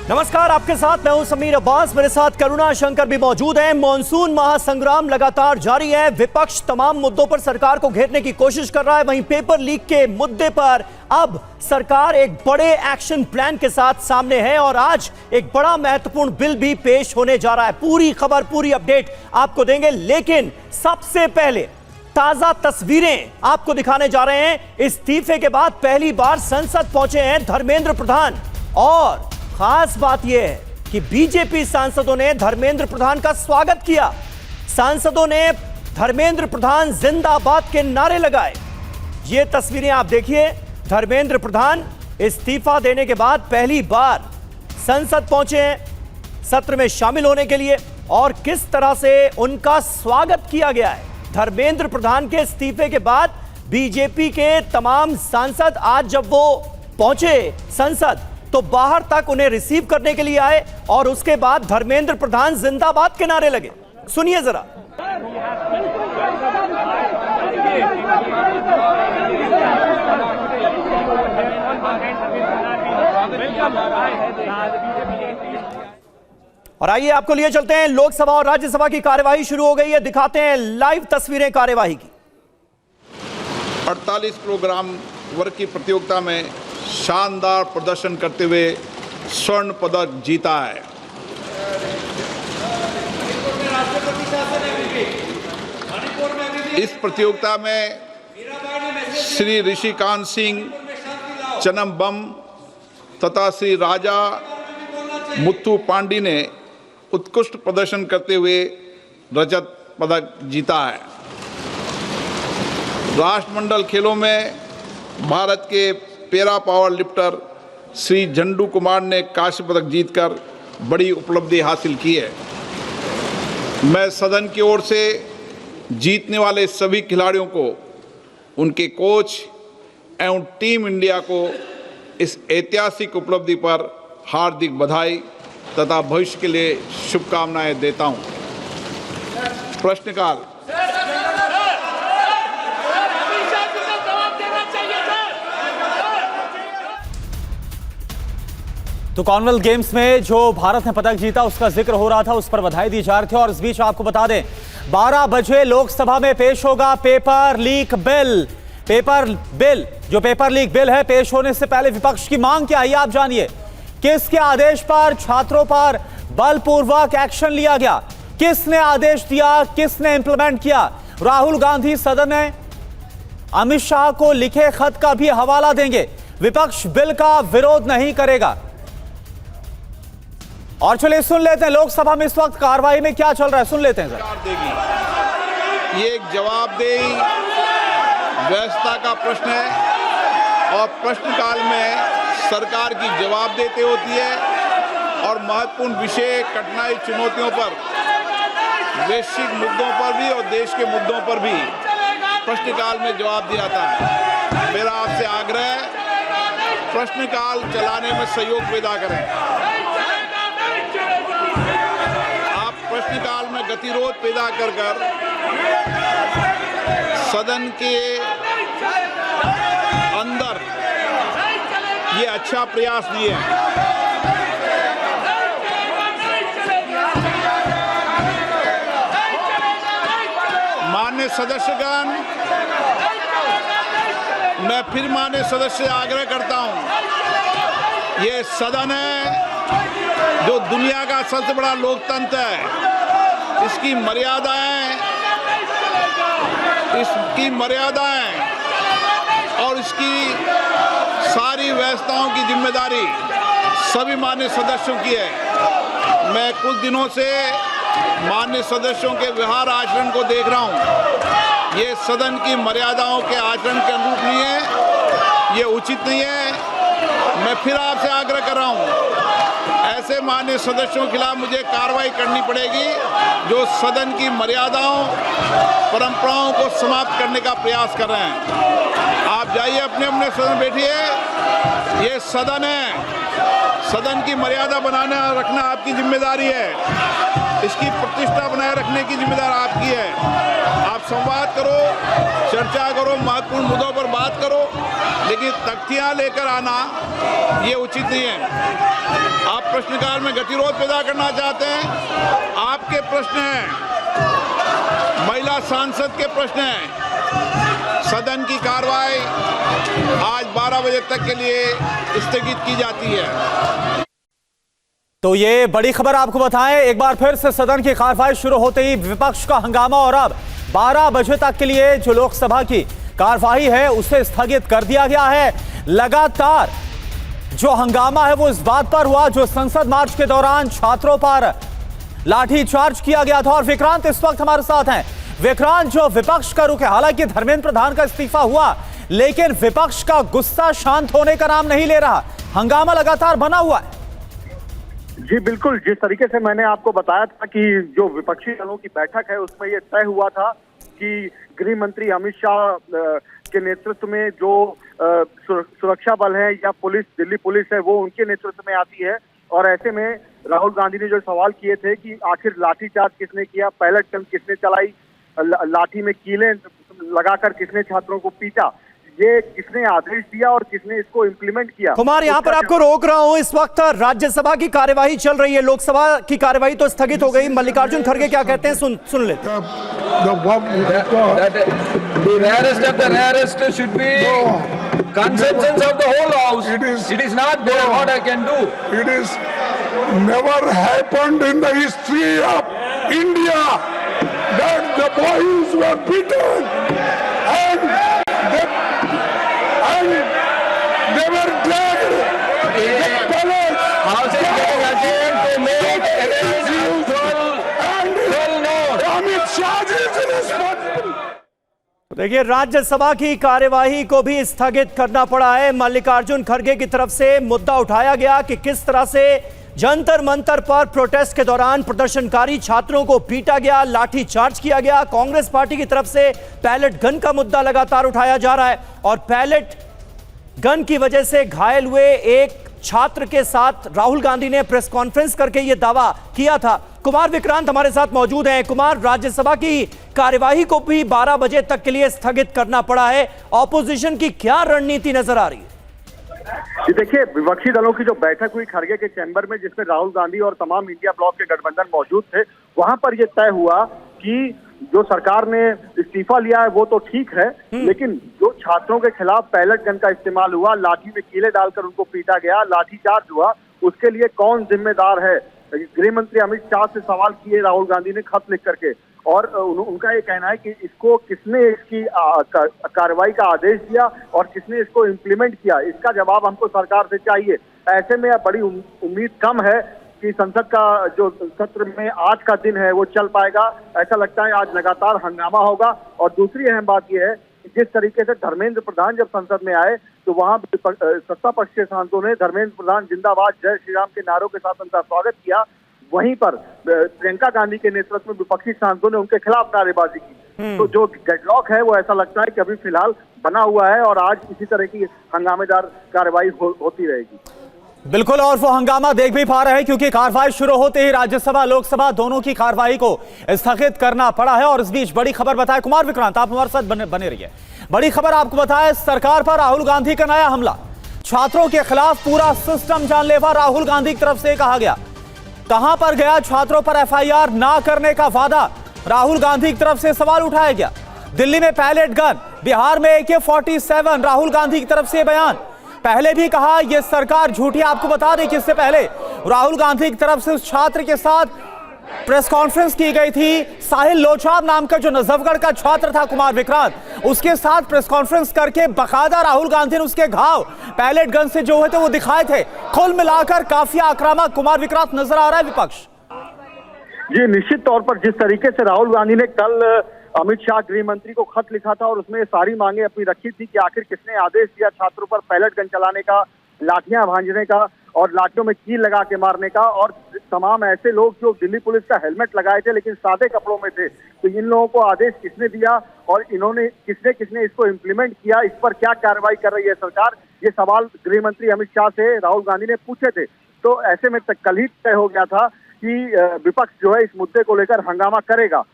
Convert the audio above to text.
नमस्कार, आपके साथ मैं हूं समीर अब्बास। मेरे साथ करुणा शंकर भी मौजूद हैं। मॉनसून महासंग्राम लगातार जारी है। विपक्ष तमाम मुद्दों पर सरकार को घेरने की कोशिश कर रहा है। वहीं पेपर लीक के मुद्दे पर अब सरकार एक बड़े एक्शन प्लान के साथ सामने है और आज एक बड़ा महत्वपूर्ण बिल भी पेश होने जा रहा है। पूरी खबर, पूरी अपडेट आपको देंगे, लेकिन सबसे पहले ताजा तस्वीरें आपको दिखाने जा रहे हैं। इस्तीफे के बाद पहली बार संसद पहुंचे हैं धर्मेंद्र प्रधान और खास बात यह है कि बीजेपी सांसदों ने धर्मेंद्र प्रधान का स्वागत किया। सांसदों ने धर्मेंद्र प्रधान जिंदाबाद के नारे लगाए। ये तस्वीरें आप देखिए। धर्मेंद्र प्रधान इस्तीफा देने के बाद पहली बार संसद पहुंचे हैं सत्र में शामिल होने के लिए और किस तरह से उनका स्वागत किया गया है। धर्मेंद्र प्रधान के इस्तीफे के बाद बीजेपी के तमाम सांसद आज जब वो पहुंचे संसद तो बाहर तक उन्हें रिसीव करने के लिए आए और उसके बाद धर्मेंद्र प्रधान जिंदाबाद के नारे लगे। सुनिए जरा। और आइए आपको लिए चलते हैं। लोकसभा और राज्यसभा की कार्यवाही शुरू हो गई है। दिखाते हैं लाइव तस्वीरें कार्यवाही की। 48 किलोग्राम वर्ग की प्रतियोगिता में शानदार प्रदर्शन करते हुए स्वर्ण पदक जीता है। इस प्रतियोगिता में श्री ऋषिकांत सिंह चनम्बम तथा श्री राजा मुत्थु पांडी ने उत्कृष्ट प्रदर्शन करते हुए रजत पदक जीता है। राष्ट्रमंडल खेलों में भारत के पैरा पावर लिफ्टर श्री झंडू कुमार ने कांस्य पदक जीतकर बड़ी उपलब्धि हासिल की है। मैं सदन की ओर से जीतने वाले सभी खिलाड़ियों को, उनके कोच एवं टीम इंडिया को इस ऐतिहासिक उपलब्धि पर हार्दिक बधाई तथा भविष्य के लिए शुभकामनाएं देता हूं। प्रश्नकाल। तो कॉमनवेल्थ गेम्स में जो भारत ने पदक जीता उसका जिक्र हो रहा था, उस पर बधाई दी जा रही थी। और इस बीच आपको बता दें 12 बजे लोकसभा में पेश होगा पेपर लीक बिल। जो पेपर लीक बिल है, पेश होने से पहले विपक्ष की मांग क्या है आप जानिए। किसके आदेश पर छात्रों पर बलपूर्वक एक्शन लिया गया, किसने आदेश दिया, किसने इंप्लीमेंट किया। राहुल गांधी सदन में अमित शाह को लिखे खत का भी हवाला देंगे। विपक्ष बिल का विरोध नहीं करेगा। और चलिए सुन लेते हैं लोकसभा में इस वक्त कार्रवाई में क्या चल रहा है, सुन लेते हैं सर। ये एक जवाबदेही व्यवस्था का प्रश्न है और प्रश्नकाल में सरकार की जवाब देते होती है और महत्वपूर्ण विषय, कठिनाई, चुनौतियों पर, वैश्विक मुद्दों पर भी और देश के मुद्दों पर भी प्रश्नकाल में जवाब दिया जाता है। मेरा आपसे आग्रह है, प्रश्नकाल चलाने में सहयोग पैदा करें। प्रश्नकाल में गतिरोध पैदा कर सदन के अंदर ये अच्छा प्रयास नहीं है। माननीय सदस्यगण, मैं फिर माननीय सदस्य से आग्रह करता हूं, ये सदन है जो दुनिया का सबसे बड़ा लोकतंत्र है। इसकी मर्यादाएं और इसकी सारी व्यवस्थाओं की जिम्मेदारी सभी माननीय सदस्यों की है। मैं कुछ दिनों से माननीय सदस्यों के व्यवहार आचरण को देख रहा हूं। ये सदन की मर्यादाओं के आचरण के अनुरूप नहीं है, ये उचित नहीं है। मैं फिर आपसे आग्रह कर रहा हूं, ऐसे माननीय सदस्यों के खिलाफ मुझे कार्रवाई करनी पड़ेगी जो सदन की मर्यादाओं, परंपराओं को समाप्त करने का प्रयास कर रहे हैं। आप जाइए अपने अपने सदन बैठिए। ये सदन है, सदन की मर्यादा बनाना रखना आपकी जिम्मेदारी है। इसकी प्रतिष्ठा बनाए रखने की जिम्मेदारी आपकी है। आप संवाद करो, चर्चा करो, महत्वपूर्ण मुद्दों पर बात करो, लेकिन तख्तियां लेकर आना ये उचित नहीं है। आप प्रश्नकाल में गतिरोध पैदा करना चाहते हैं, आपके प्रश्न हैं, महिला सांसद के प्रश्न हैं। सदन की कार्रवाई आज 12 बजे तक के लिए स्थगित की जाती है। तो ये बड़ी खबर आपको बताएं, एक बार फिर से सदन की कार्रवाई शुरू होते ही विपक्ष का हंगामा, और अब 12 बजे तक के लिए जो लोकसभा की कार्रवाई है उसे स्थगित कर दिया गया है। लगातार जो हंगामा है वो इस बात पर हुआ जो संसद मार्च के दौरान छात्रों पर लाठीचार्ज किया गया था। और विक्रांत इस वक्त हमारे साथ हैं। विक्रांत, जो विपक्ष का रुख है, हालांकि धर्मेंद्र प्रधान का इस्तीफा हुआ लेकिन विपक्ष का गुस्सा शांत होने का नाम नहीं ले रहा, हंगामा लगातार बना हुआ है। जी बिल्कुल, जिस तरीके से मैंने आपको बताया था कि जो विपक्षी दलों की बैठक है उसमें यह तय हुआ था कि गृह मंत्री अमित शाह के नेतृत्व में जो सुरक्षा बल है या पुलिस, दिल्ली पुलिस है, वो उनके नेतृत्व में आती है। और ऐसे में राहुल गांधी ने जो सवाल किए थे कि आखिर लाठीचार्ज किसने किया, पैलेट गन किसने चलाई, लाठी में कीलें लगाकर किसने छात्रों को पीटा, ये किसने आदेश दिया और किसने इसको इम्प्लीमेंट किया। कुमार, यहाँ पर आपको रोक रहा हूं। इस वक्त राज्यसभा की कार्यवाही चल रही है, लोकसभा की कार्यवाही तो स्थगित हो गई। मल्लिकार्जुन खड़गे क्या कहते हैं, सुन लेते हैं। The rarest of the rarest should be consensus of the whole house. It is not there. What I can do? It is never happened in the history of India that the boys were beaten and they were dragged. The palace. House is getting again to make against usual And well known. Amit Shah is responsible. देखिए, राज्यसभा की कार्यवाही को भी स्थगित करना पड़ा है। मल्लिकार्जुन खड़गे की तरफ से मुद्दा उठाया गया कि किस तरह से जंतर मंतर पर प्रोटेस्ट के दौरान प्रदर्शनकारी छात्रों को पीटा गया, लाठी चार्ज किया गया। कांग्रेस पार्टी की तरफ से पैलेट गन का मुद्दा लगातार उठाया जा रहा है और पैलेट गन की वजह से घायल हुए एक छात्र के साथ राहुल गांधी ने प्रेस कॉन्फ्रेंस करके यह दावा किया था। कुमार विक्रांत हमारे साथ मौजूद हैं। कुमार, राज्यसभा की कार्यवाही को भी 12 बजे तक के लिए स्थगित करना पड़ा है, ऑपोजिशन की क्या रणनीति नजर आ रही है? देखिए, विपक्षी दलों की जो बैठक हुई खड़गे के चैम्बर में, जिसमें राहुल गांधी और तमाम इंडिया ब्लॉक के गठबंधन मौजूद थे, वहां पर यह तय हुआ कि जो सरकार ने इस्तीफा लिया है वो तो ठीक है, लेकिन जो छात्रों के खिलाफ पैलेट गन का इस्तेमाल हुआ, लाठी में कीले डालकर उनको पीटा गया, लाठीचार्ज हुआ, उसके लिए कौन जिम्मेदार है। गृह मंत्री अमित शाह से सवाल किए राहुल गांधी ने खत लिख करके, और उनका ये कहना है कि इसको किसने इसकी कार्रवाई का आदेश दिया और किसने इसको इम्प्लीमेंट किया, इसका जवाब हमको सरकार से चाहिए। ऐसे में बड़ी उम्मीद कम है कि संसद का जो सत्र में आज का दिन है वो चल पाएगा। ऐसा लगता है आज लगातार हंगामा होगा। और दूसरी अहम बात यह है कि जिस तरीके से धर्मेंद्र प्रधान जब संसद में आए तो वहां सत्ता पक्ष के सांसदों ने धर्मेंद्र प्रधान जिंदाबाद, जय श्री राम के नारों के साथ उनका स्वागत किया। वहीं पर प्रियंका गांधी के नेतृत्व में विपक्षी सांसदों ने उनके खिलाफ नारेबाजी की। तो जो डेडलॉक है वो ऐसा लगता है कि अभी फिलहाल बना हुआ है और आज इसी तरह की हंगामेदार कार्रवाई होती रहेगी। बिल्कुल, और वो हंगामा देख भी पा रहे हैं क्योंकि कार्रवाई शुरू होते ही राज्यसभा लोकसभा दोनों की कार्रवाई को स्थगित करना पड़ा है। और इस बीच बड़ी खबर बताए कुमार विक्रांत, आप हमारे साथ बने रहिए। बड़ी खबर आपको बताए, सरकार पर राहुल गांधी का नया हमला। छात्रों के खिलाफ पूरा सिस्टम जानलेवा राहुल गांधी की तरफ से कहा गया। कहां पर गया छात्रों पर एफआईआर ना करने का वादा, राहुल गांधी की तरफ से सवाल उठाया गया। दिल्ली में पैलेट गन, बिहार में AK-47, राहुल गांधी की तरफ से बयान। पहले भी कहा यह सरकार झूठी। आपको बता दें कि इससे पहले राहुल गांधी की तरफ से उस छात्र के साथ प्रेस कॉन्फ्रेंस की गई थी। साहिल लोचाब नाम का जो नजफगढ़ का छात्र था कुमार विक्रांत, उसके साथ प्रेस कॉन्फ्रेंस करके बकायदा राहुल गांधी ने उसके घाव पैलेट गन से जो हुए थे वो दिखाए थे। कुल मिलाकर काफी आक्रामक कुमार विक्रांत नजर आ रहा है विपक्ष। जी निश्चित तौर पर जिस तरीके से राहुल गांधी ने कल अमित शाह गृह मंत्री को खत लिखा था और उसमें सारी मांगे अपनी रखी थी कि आखिर किसने आदेश दिया छात्रों पर पैलेट गन चलाने का, लाठियां भांजने का और लाठियों में कील लगा के मारने का, और तमाम ऐसे लोग जो दिल्ली पुलिस का हेलमेट लगाए थे लेकिन सादे कपड़ों में थे, तो इन लोगों को आदेश किसने दिया और इन्होंने किसने इसको इम्प्लीमेंट किया, इस पर क्या कार्रवाई कर रही है सरकार, ये सवाल गृह मंत्री अमित शाह से राहुल गांधी ने पूछे थे। तो ऐसे में कल ही तय हो गया था कि विपक्ष जो है इस मुद्दे को लेकर हंगामा करेगा।